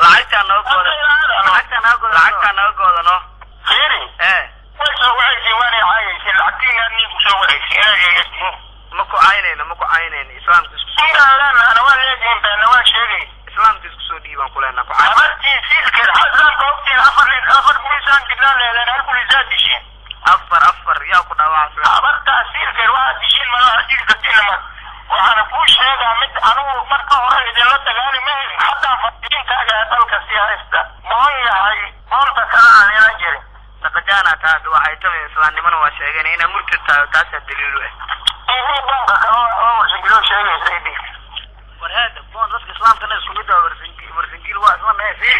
lacagta noo goodo lacagta noo goodo no fiiri way soo wacay wani caayay lacagtina ni ku soo wacay maku cayneen islaamka isku ana waa leeyahay baan waa sheegay islaamka isku soo dhiiban kuleena ku amartii silkir hadan qooftii afar miisaan dilaan leeyahay ku lisaadishin afar yaa ku dhawaaqay amartaa silkir waa dishin ma jirta tinama waxaan ku sheegaa mid anigu marka hore idin la dagaali ma hadaa fadhiinkaaga dalka siyaasada ma yahay qoonta kala aan jirin naqajana taas waxay tahay islaamnimada waa sheegeen inay murtad taas daliil ah warhada boon dadka islaamka isku mid ah warsangiil waa isla meeshay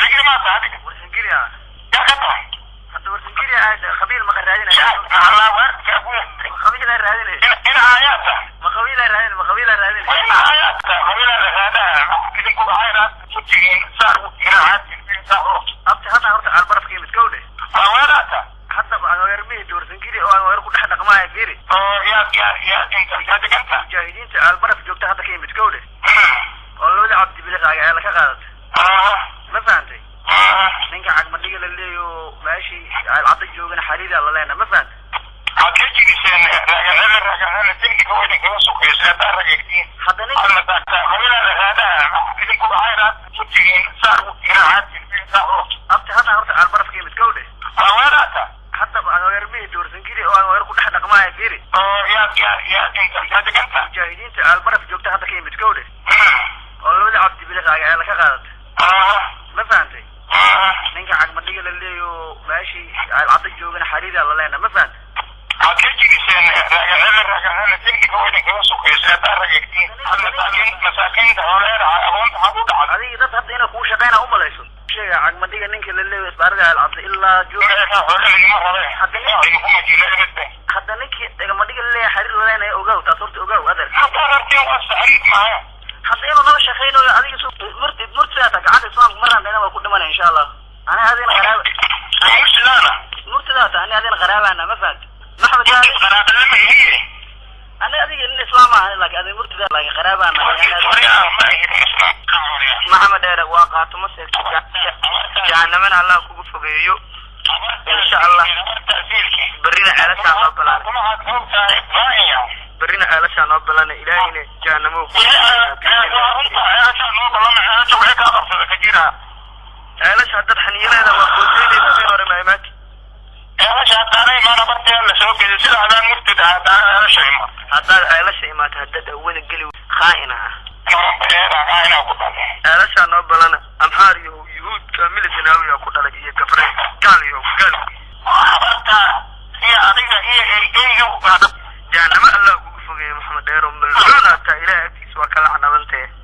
rigi ma tahay warsangiil ya hadda warsangiil ya khabiir ma qaraadinay Allah warka khabiir raadinay ina ayata ma khabiir raadinay ina ayata khabiir raadinay idin ku hayra tutiin saar ina abta hada horta albarafkii mid kowde awarata hadda aweermii doorsangiil oo aweer ku dhex dhaqmaay fiiri ya inta deganta jaahidiinta albaraf joogta hadda ka mid kowde oo labada cabdi bilaaga ay la ka qaadatay ma fahantay ninka cagmadhiga la leeyo maashi alcada joogana xariida la leena ma fahantay haddii ragacana dinka weyn ka soo qeysata ragaytiin hadda ninka alla taata hawla hada idin ku hayra tutiin saar ina abta hada horta albarafkii mid kowde awarata hadda aweermii doorsangiil oo aweer ku dhex dhaqmaay fiiri ya inta deganta jaahidiinta albaraf joogta hadda ka mid kowde oo labada cabdi bilaaga ay la ka qaadatay ma fahantay ninka cagmadhiga la leeyo maashi alcada joogana xariida la leena ma fahantay haddii ragacana dinka weyn ka soo qeysata ragaytiin alla taata masaakiinta hooleer aqoonta ha u dhacay adiga dad hadda inay ku shaqeynaa u malayso sheega cagmadhiga ninka la leeyo isbaarada alcada ilaa jooga hadda ninkii cagmadhiga la leeyahay xariir la leena ogaw taas horta ogaw adeer hadda inuu nala shaqeynayo adiga soo murtida gacanta islaamka maraan dheena waa ku dhimanay insha Allah ana hadina qaraab murtida ana hadina qaraabana ma fahantay maxamed yaali qaraabana ma yihiin ana adiga in islaam ah laakiin adiga murtida laakiin qaraabana maxamed dheer waa qaatuma seexda jahanamana Allah kugu fogeeyo insha Allah برينا علشان نبلان برينا علشان نبلان إلهي جانمو علشان تدحنينا إذا وقلتيني في ورمائمات علشان تاري ما نبرتي ألا سوق الجزيرة هذا مرتد هذا شيء هذا علشان ما تهدد أول القلي خائنة علشان نبلان أمحار يهود كامل جناوي أقول لك إيه كفرين قال هي أضيفة هي جانما الله وقفه محمد ديرهم بالجنة إلهي في سواك العنى بنته